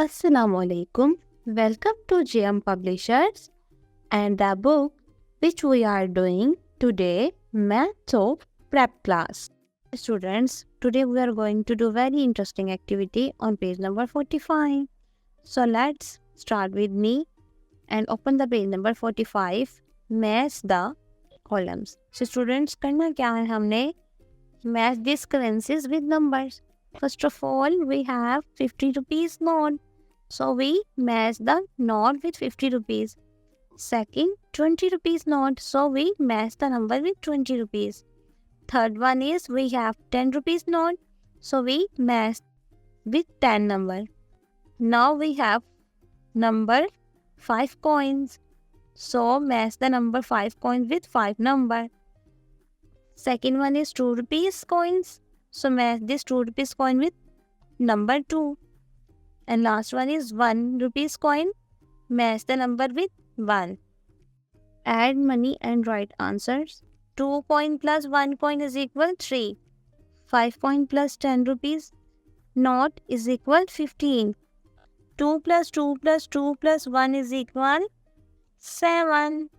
Assalamualaikum. Welcome to JM Publishers and the book which we are doing today, Maths of Prep Class. Students, today we are going to do very interesting activity on page number 45. So let's start with me and open the page number 45. Match the columns. So students, करना क्या है हमने? Match these currencies with numbers. First of all, we have 50 rupees note. So we match the note with 50 rupees. Second, 20 rupees note. So we match the number with 20 rupees. Third one is we have 10 rupees note. So we match with 10 number. Now we have number 5 coins. So match the number 5 coins with 5 number. Second one is 2 rupees coins. So match this 2 rupees coin with number 2. And last one is 1 rupees coin. Match the number with 1. Add money and write answers. 2 coin plus 1 coin is equal 3. 5 coin plus 10 rupees note is equal 15. 2 plus 2 plus 2 plus 1 is equal 7.